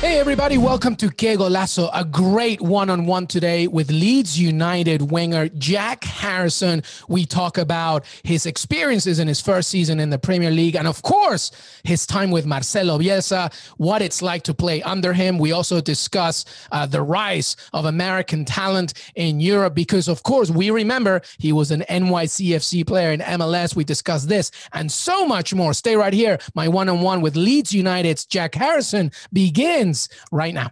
Hey everybody, welcome to Golazo, a great one-on-one today with Leeds United winger Jack Harrison. We talk about his experiences in his first season in the Premier League and of course, his time with Marcelo Bielsa, what it's like to play under him. We also discuss the rise of American talent in Europe because of course, we remember he was an NYCFC player in MLS. We discuss this and so much more. Stay right here. My one-on-one with Leeds United's Jack Harrison begins right now.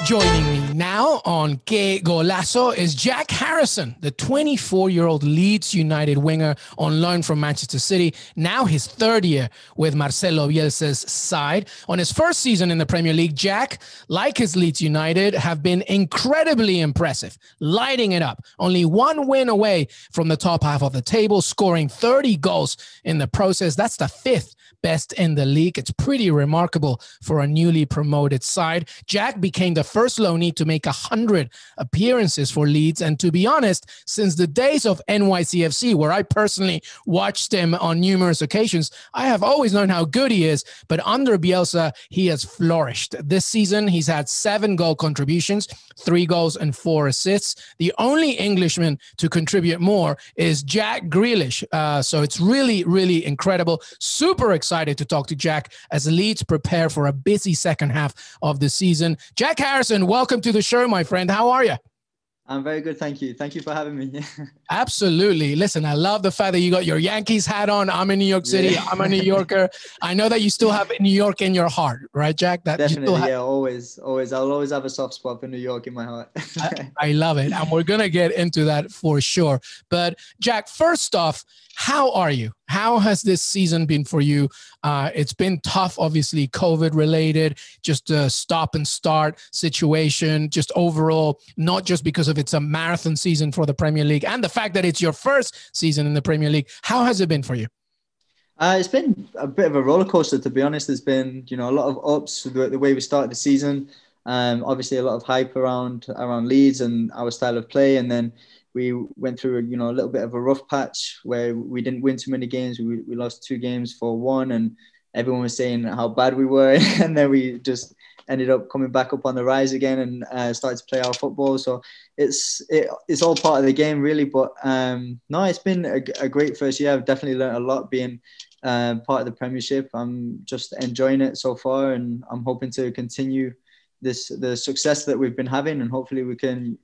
Joining me now on Que Golazo is Jack Harrison, the 24-year-old Leeds United winger on loan from Manchester City, now his third year with Marcelo Bielsa's side. On his first season in the Premier League, Jack, like his Leeds United, have been incredibly impressive, lighting it up. Only one win away from the top half of the table, scoring 30 goals in the process. That's the fifth best in the league. It's pretty remarkable for a newly promoted side. Jack became the first loanee to make 100 appearances for Leeds. And to be honest, since the days of NYCFC, where I personally watched him on numerous occasions, I have always known how good he is. But under Bielsa, he has flourished. This season, he's had 7 goal contributions, 3 goals and 4 assists. The only Englishman to contribute more is Jack Grealish. So it's really, really incredible. Super excited to talk to Jack as Leeds prepare for a busy second half of the season. Jack Harrison, welcome to the show, my friend. How are you? I'm very good, thank you. Thank you for having me. Absolutely. Listen, I love the fact that you got your Yankees hat on. I'm in New York City. Yeah. I'm a New Yorker. I know that you still have New York in your heart, right, Jack? That Definitely, yeah, always. I'll always have a soft spot for New York in my heart. I love it. And we're going to get into that for sure. But Jack, first off, how are you? How has this season been for you? It's been tough, obviously, COVID related, just a stop and start situation, just overall, not just because of it's a marathon season for the Premier League and the fact that it's your first season in the Premier League. How has it been for you? It's been a bit of a roller coaster, to be honest. There's been, a lot of ups the way we started the season. Obviously, a lot of hype around Leeds and our style of play, and then we went through, a little bit of a rough patch where we didn't win too many games. We lost 2 games for 1, and everyone was saying how bad we were. And then we just ended up coming back up on the rise again and started to play our football. So it's all part of the game, really. But no, it's been a great first year. I've definitely learned a lot being part of the Premiership. I'm just enjoying it so far, and I'm hoping to continue the success that we've been having, and hopefully we can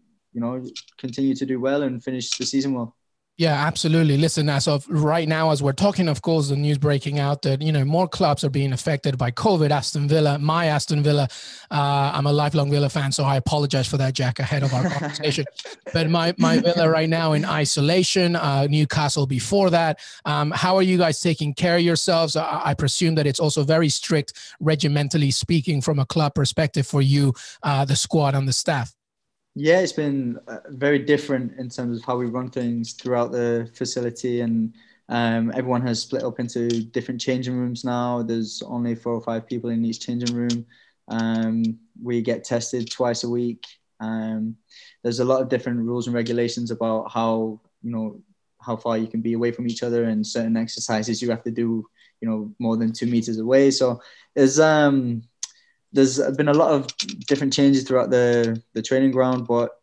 continue to do well and finish the season well. Yeah, absolutely. Listen, as of right now, as we're talking, of course, the news breaking out that, more clubs are being affected by COVID. Aston Villa, my Aston Villa, I'm a lifelong Villa fan, so I apologize for that, Jack, ahead of our conversation. But my Villa right now in isolation, Newcastle before that. How are you guys taking care of yourselves? I presume that it's also very strict, regimentally speaking, from a club perspective for you, the squad and the staff. Yeah, it's been very different in terms of how we run things throughout the facility, and everyone has split up into different changing rooms now. There's only 4 or 5 people in each changing room. We get tested twice a week. There's a lot of different rules and regulations about how far you can be away from each other, and certain exercises you have to do, more than 2 meters away. So there's been a lot of different changes throughout the training ground, but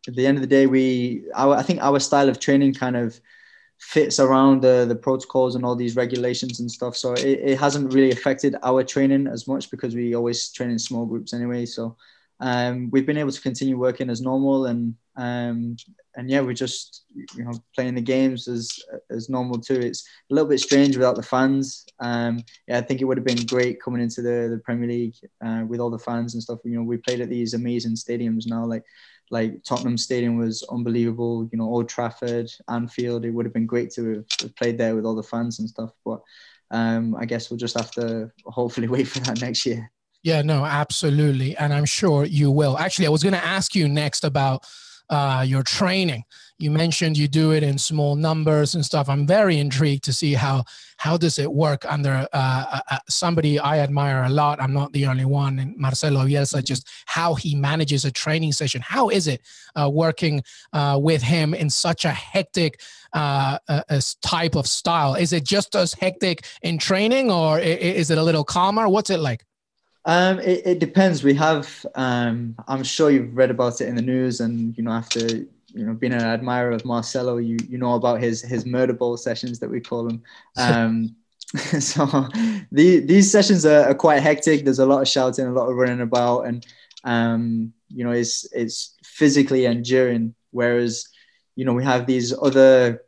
at the end of the day, I think our style of training kind of fits around the protocols and all these regulations and stuff. So it hasn't really affected our training as much because we always train in small groups anyway. So we've been able to continue working as normal, and yeah, we're just playing the games as normal too. It's a little bit strange without the fans. Yeah, I think it would have been great coming into the Premier League with all the fans and stuff. We played at these amazing stadiums now, like Tottenham Stadium was unbelievable. Old Trafford, Anfield. It would have been great to have played there with all the fans and stuff. But I guess we'll just have to hopefully wait for that next year. Yeah, no, absolutely. And I'm sure you will. Actually, I was going to ask you next about your training. You mentioned you do it in small numbers and stuff. I'm very intrigued to see how does it work under somebody I admire a lot. I'm not the only one. And Marcelo Bielsa, just how he manages a training session. How is it working with him in such a hectic type of style? Is it just as hectic in training, or is it a little calmer? What's it like? It depends. We have, I'm sure you've read about it in the news, and after being an admirer of Marcelo, you know about his murder ball sessions that we call them. So these sessions are quite hectic. There's a lot of shouting, a lot of running about, and it's physically enduring. Whereas we have these other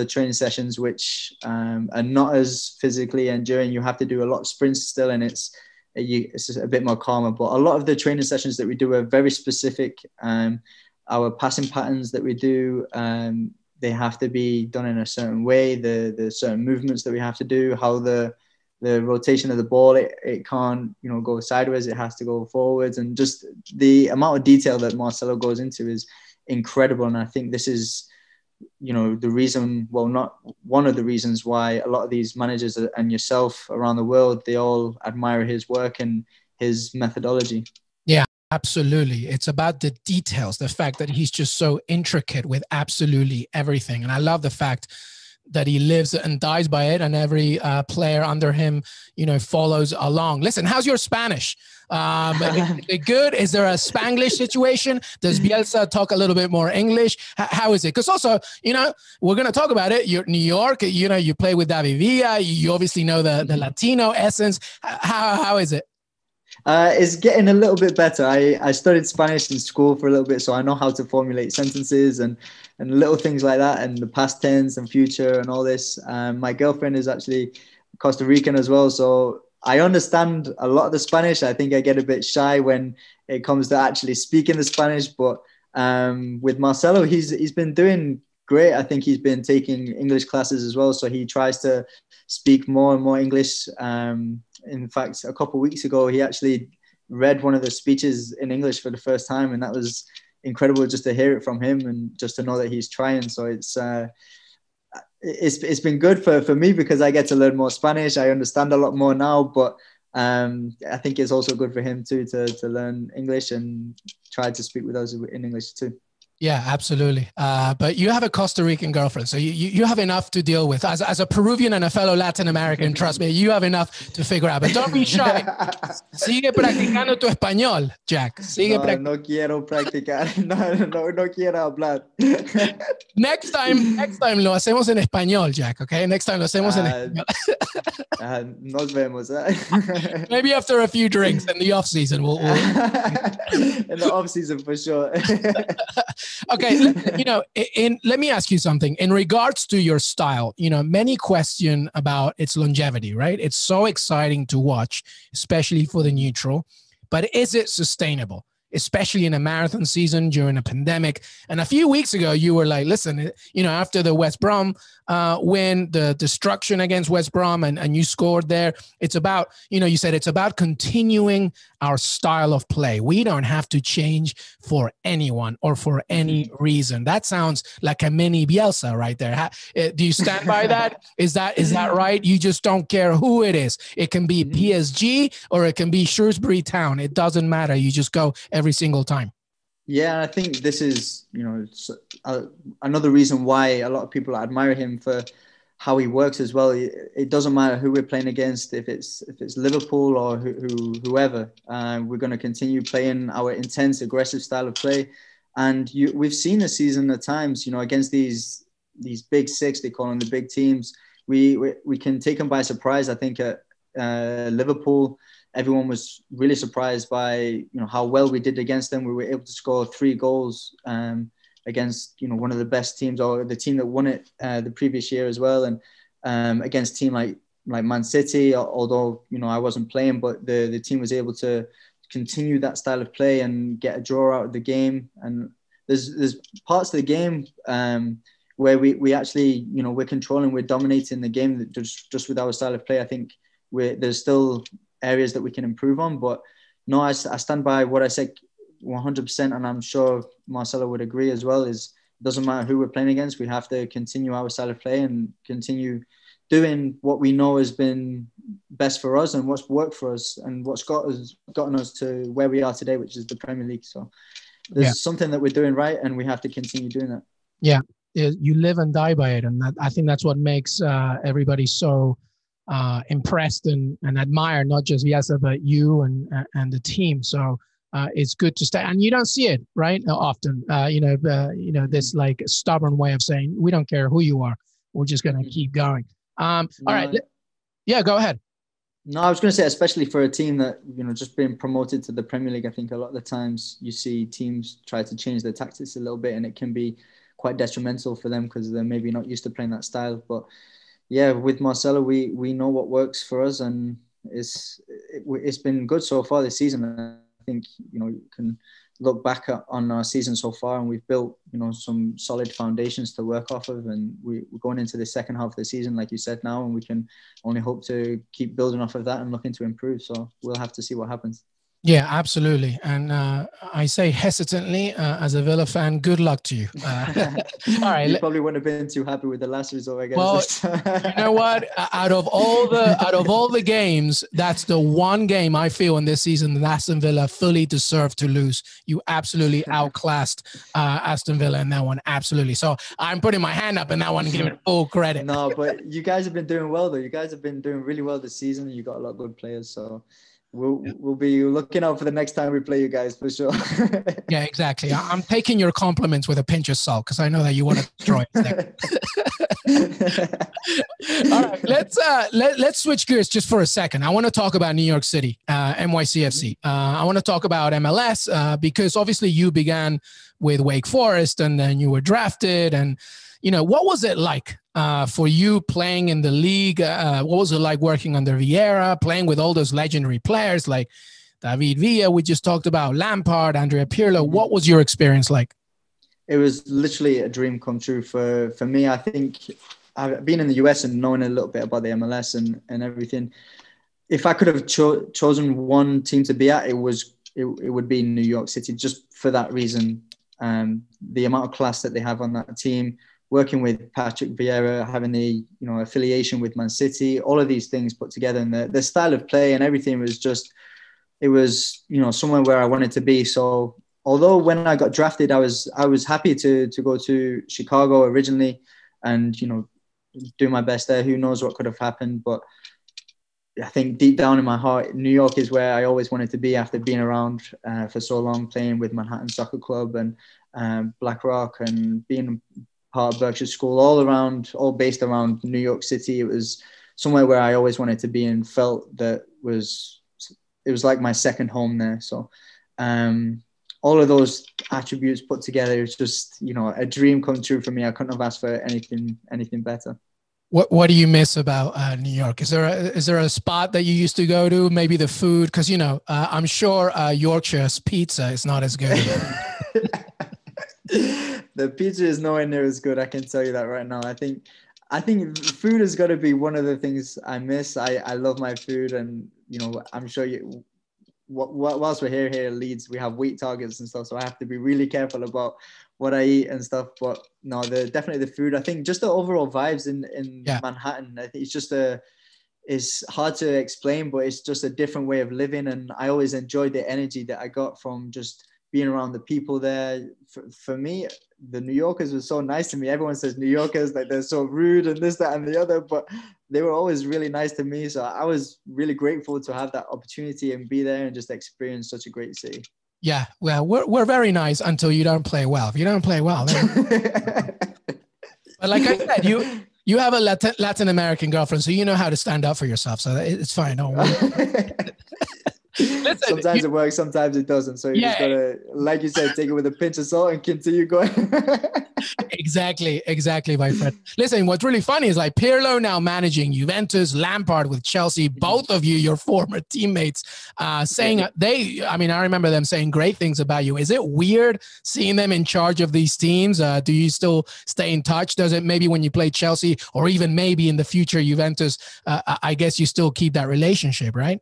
training sessions which are not as physically enduring. You have to do a lot of sprints still, and it's just a bit more calmer. But a lot of the training sessions that we do are very specific. Our passing patterns that we do, they have to be done in a certain way. The certain movements that we have to do, how the rotation of the ball, it can't go sideways. It has to go forwards, and just the amount of detail that Marcelo goes into is incredible. And I think this is the reason, well, not one of the reasons why a lot of these managers and yourself around the world, they all admire his work and his methodology. Yeah, absolutely. It's about the details, the fact that he's just so intricate with absolutely everything. And I love the fact that he lives and dies by it, and every player under him, follows along. Listen, how's your Spanish? Is it good? Is there a Spanglish situation? Does Bielsa talk a little bit more English? How is it? Because also, we're going to talk about it. You're New York, you play with David Villa. You obviously know the Latino essence. How is it? It's getting a little bit better. I studied Spanish in school for a little bit, so I know how to formulate sentences and little things like that, and the past tense and future and all this. My girlfriend is actually Costa Rican as well, so I understand a lot of the Spanish. I think I get a bit shy when it comes to actually speaking the Spanish, but with Marcelo, he's been doing great. I think he's been taking English classes as well, so he tries to speak more and more English. In fact, a couple of weeks ago, he actually read one of the speeches in English for the first time, and that was incredible just to hear it from him and just to know that he's trying. So it's been good for me because I get to learn more Spanish. I understand a lot more now, but I think it's also good for him too to learn English and try to speak with us in English too. Yeah, absolutely. But you have a Costa Rican girlfriend, so you have enough to deal with. As a Peruvian and a fellow Latin American, trust me, you have enough to figure out. But don't be shy. Sigue practicando tu español, Jack. No quiero practicar. No quiero hablar. Next time lo hacemos en español, Jack, okay? Next time lo hacemos en español. Nos vemos. Maybe after a few drinks in the off-season. We'll... In the off-season, for sure. Okay, let me ask you something. In regards to your style, many question about its longevity, right? It's so exciting to watch, especially for the neutral, but is it sustainable? Especially in a marathon season during a pandemic. And a few weeks ago, you were like, listen, after the West Brom win, the destruction against West Brom, and you scored there, it's about, you said it's about continuing our style of play. We don't have to change for anyone or for any reason. That sounds like a mini Bielsa right there. Do you stand by that? Is that right? You just don't care who it is. It can be PSG or it can be Shrewsbury Town. It doesn't matter. You just go every single time. Yeah, I think this is, another reason why a lot of people admire him for how he works as well. It doesn't matter who we're playing against, if it's Liverpool or whoever. We're going to continue playing our intense, aggressive style of play. And we've seen this season at times, against these big six, they call them the big teams. We can take them by surprise. I think at Liverpool, everyone was really surprised by how well we did against them. We were able to score 3 goals against one of the best teams, or the team that won it the previous year as well, and against a team like Man City. Although I wasn't playing, but the team was able to continue that style of play and get a draw out of the game. And there's parts of the game where we actually we're controlling, we're dominating the game just with our style of play. I think there's still areas that we can improve on, but no, I stand by what I said 100%, and I'm sure Marcelo would agree as well. Is it doesn't matter who we're playing against, we have to continue our style of play and continue doing what we know has been best for us and what's worked for us and what's gotten us to where we are today, which is the Premier League. So there's something that we're doing right, and we have to continue doing that. Yeah, you live and die by it, and I think that's what makes everybody so impressed and admire not just Bielsa but you and the team. So it's good to stay, and you don't see it right often. This like stubborn way of saying we don't care who you are, we're just going to keep going. All right, yeah, go ahead. No, I was going to say, especially for a team that, just being promoted to the Premier League, I think a lot of the times you see teams try to change their tactics a little bit, and it can be quite detrimental for them because they're maybe not used to playing that style. But yeah, with Marcelo, we know what works for us, and it's been good so far this season. I think, you can look back on our season so far, and we've built, some solid foundations to work off of, and we're going into the second half of the season, like you said now, and we can only hope to keep building off of that and looking to improve. So we'll have to see what happens. Yeah, absolutely. And I say hesitantly, as a Villa fan, good luck to you. All right. You probably wouldn't have been too happy with the last result, I guess. Well, you know what? Out of all the games, that's the one game I feel in this season that Aston Villa fully deserved to lose. You absolutely outclassed Aston Villa in that one. Absolutely. So I'm putting my hand up in that one and giving it full credit. No, but you guys have been doing well, though. You guys have been doing really well this season. You got a lot of good players. So we'll be looking out for the next time we play you guys, for sure. Yeah, exactly. I'm taking your compliments with a pinch of salt because I know that you want to destroy it. All right, let's switch gears just for a second. I want to talk about New York City, NYCFC. I want to talk about MLS because obviously you began with Wake Forest and then you were drafted. And what was it like for you playing in the league? What was it like working under Vieira, playing with all those legendary players like David Villa, we just talked about, Lampard, Andrea Pirlo? What was your experience like? It was literally a dream come true for me. I think I've been in the US and knowing a little bit about the MLS and everything. If I could have chosen one team to be at, it would be New York City, just for that reason. The amount of class that they have on that team, working with Patrick Vieira, having the affiliation with Man City, all of these things put together, and the style of play and everything was just, it was somewhere where I wanted to be. So although when I got drafted, I was happy to go to Chicago originally, and do my best there. Who knows what could have happened, but I think deep down in my heart, New York is where I always wanted to be after being around for so long, playing with Manhattan Soccer Club and Black Rock, and being part of Berkshire School, all based around New York City. It was somewhere where I always wanted to be and felt that it was like my second home there. So all of those attributes put together, it's just, a dream come true for me. I couldn't have asked for anything better. What do you miss about New York? Is there a spot that you used to go to? Maybe the food, because I'm sure Yorkshire's pizza is not as good. The pizza is nowhere near as good. I can tell you that right now. I think food has got to be one of the things I miss. I love my food, and I'm sure whilst we're here at Leeds, we have weight targets and stuff, so I have to be really careful about what I eat and stuff. But no, definitely the food. I think just the overall vibes in Manhattan. I think it's just it's hard to explain, but it's just a different way of living, and I always enjoyed the energy that I got from just being around the people there. For me, the New Yorkers were so nice to me. Everyone says New Yorkers, like they're so rude and this, that, and the other, but they were always really nice to me. So I was really grateful to have that opportunity and be there and just experience such a great city. Yeah, well, we're very nice until you don't play well. If you don't play well, then... But like I said, you have a Latin American girlfriend, so you know how to stand up for yourself. So it's fine. Don't worry. Listen, sometimes it works, sometimes it doesn't. So you just gotta, like you said, take it with a pinch of salt and continue going. Exactly, my friend. Listen, what's really funny is like Pirlo now managing Juventus, Lampard with Chelsea, both of you, your former teammates, saying I remember them saying great things about you. Is it weird seeing them in charge of these teams? Do you still stay in touch? Does it maybe when you play Chelsea or even maybe in the future Juventus, I guess you still keep that relationship, right?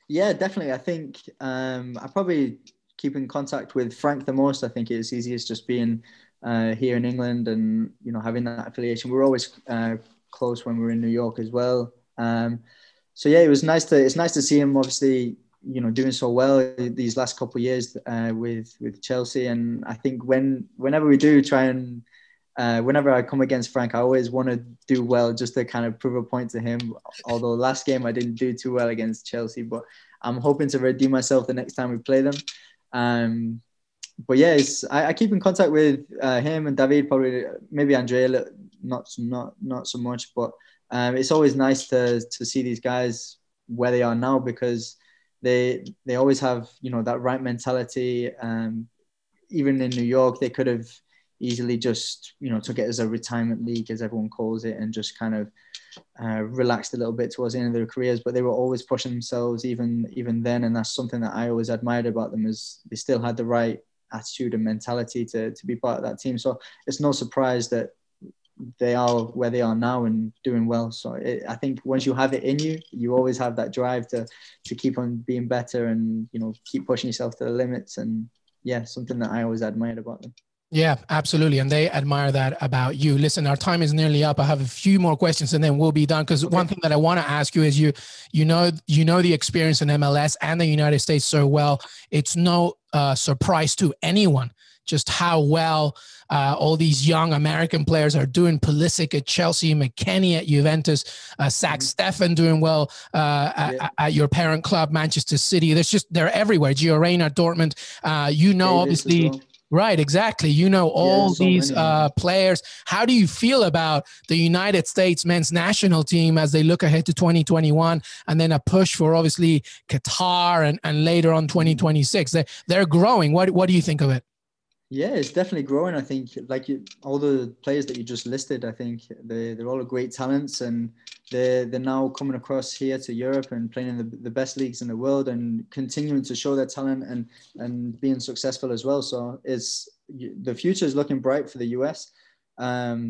Yeah, definitely. I think I probably keep in contact with Frank the most. I think it's easiest just being here in England and, having that affiliation. We're always close when we're in New York as well. So yeah, it's nice to see him obviously, doing so well these last couple of years with Chelsea. And I think whenever we do try and whenever I come against Frank, I always want to do well just to kind of prove a point to him. Although last game I didn't do too well against Chelsea, but I'm hoping to redeem myself the next time we play them. But yeah, I keep in contact with him and David, probably maybe Andrea, not so much, but it's always nice to see these guys where they are now, because they always have, you know, that right mentality. Even in New York, they could have easily just, you know, took it as a retirement league, as everyone calls it, and just kind of relaxed a little bit towards the end of their careers. But they were always pushing themselves even then, and that's something that I always admired about them, is they still had the right attitude and mentality to be part of that team. So it's no surprise that they are where they are now and doing well. So I think once you have it in you, you always have that drive to keep on being better and, you know, keep pushing yourself to the limits. And yeah, something that I always admired about them. Yeah, absolutely. And they admire that about you. Listen, our time is nearly up. I have a few more questions and then we'll be done. Because one thing that I want to ask you is you know the experience in MLS and the United States so well. It's no surprise to anyone just how well all these young American players are doing. Pulisic at Chelsea, McKennie at Juventus, Zach Steffen doing well at your parent club, Manchester City. They're everywhere. Gio Reyna at Dortmund. Obviously. Right, exactly. You know all these players. How do you feel about the United States men's national team as they look ahead to 2021 and then a push for obviously Qatar and later on 2026? They're growing. What do you think of it? Yeah, it's definitely growing. I think all the players that you just listed, I think they're all great talents, and they're now coming across here to Europe and playing in the best leagues in the world and continuing to show their talent and being successful as well. So the future is looking bright for the US. I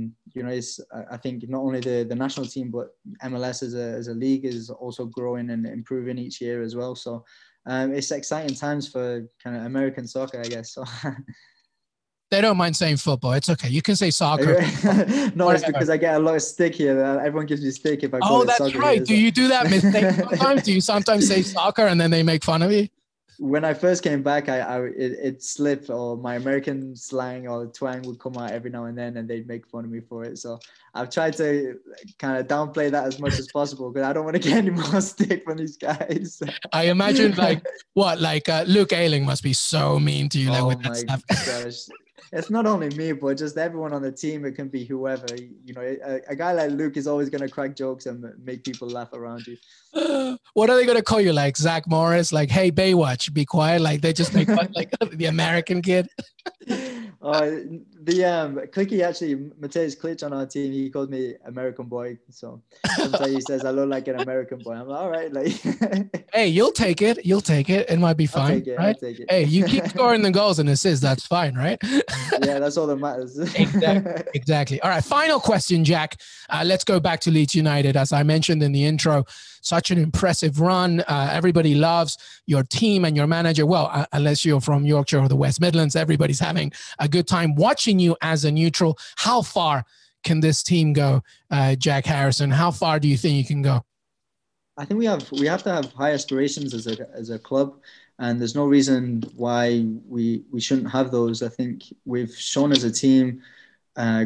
think not only the national team, but MLS as a league is also growing and improving each year as well. So it's exciting times for kind of American soccer, I guess. So. They don't mind saying football. It's okay. You can say soccer. No, it's because I get a lot of stick here. Everyone gives me stick if I call it soccer. Oh, that's right. Do you do that mistake sometimes? Do you sometimes say soccer and then they make fun of you? When I first came back, it slipped, or my American slang or twang would come out every now and then, and they'd make fun of me for it. So I've tried to kind of downplay that as much as possible, because I don't want to get any more stick from these guys. I imagine Luke Ayling must be so mean to you. Oh my gosh. It's not only me, but just everyone on the team. It can be whoever. You know, a guy like Luke is always going to crack jokes and make people laugh around you. What are they going to call you? Like Zach Morris? Like, hey, Baywatch, be quiet. Like they just make fun, like the American kid. Clicky, actually, Mateusz Klich on our team, he called me American boy. So sometimes he says I look like an American boy. I'm like, all right, like. Hey, you'll take it. It might be fine, right? I'll take it. Hey, you keep scoring the goals and assists. That's fine, right? Yeah, that's all that matters. Exactly. All right, final question, Jack. Let's go back to Leeds United. As I mentioned in the intro, such an impressive run. Everybody loves your team and your manager. Well, unless you're from Yorkshire or the West Midlands, everybody's having a good time watching you as a neutral. How far can this team go, Jack Harrison? How far do you think you can go? I think we have to have high aspirations as a club, and there's no reason why we shouldn't have those. I think we've shown as a team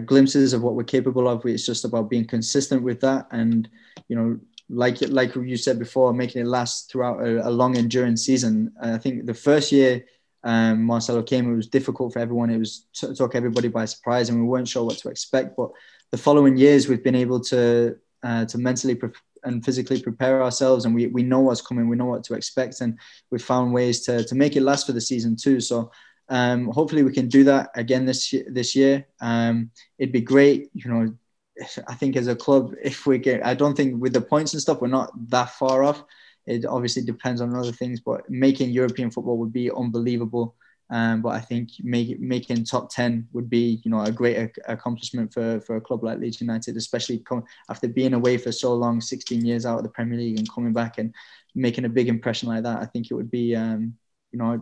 glimpses of what we're capable of. It's just about being consistent with that, and you know, like you said before, making it last throughout a long, enduring season. I think the first year Marcelo came, it was difficult for everyone. It took everybody by surprise, and we weren't sure what to expect. But the following years, we've been able to mentally and physically prepare ourselves, and we know what's coming, we know what to expect, and we've found ways to make it last for the season too. So hopefully we can do that again this year. It'd be great, you know. I think as a club, if we get, I don't think with the points and stuff, we're not that far off. It obviously depends on other things, but making European football would be unbelievable. But I think making top 10 would be, you know, a great accomplishment for a club like Leeds United, especially after being away for so long, 16 years out of the Premier League, and coming back and making a big impression like that. I think it would be, you know,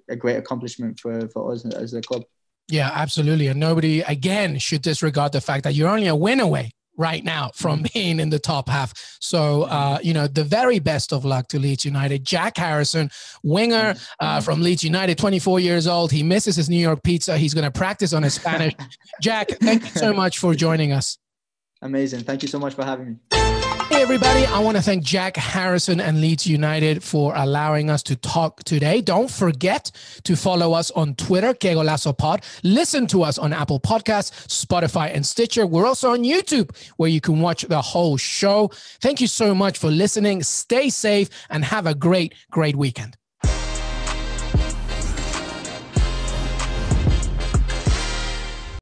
a great accomplishment for us as a club. Yeah, absolutely. And nobody, again, should disregard the fact that you're only a win away right now from being in the top half. So, the very best of luck to Leeds United. Jack Harrison, winger from Leeds United, 24 years old. He misses his New York pizza. He's going to practice on his Spanish. Jack, thank you so much for joining us. Amazing. Thank you so much for having me. Hey, everybody. I want to thank Jack Harrison and Leeds United for allowing us to talk today. Don't forget to follow us on Twitter, Que Golazo Pod. Listen to us on Apple Podcasts, Spotify, and Stitcher. We're also on YouTube, where you can watch the whole show. Thank you so much for listening. Stay safe and have a great, great weekend.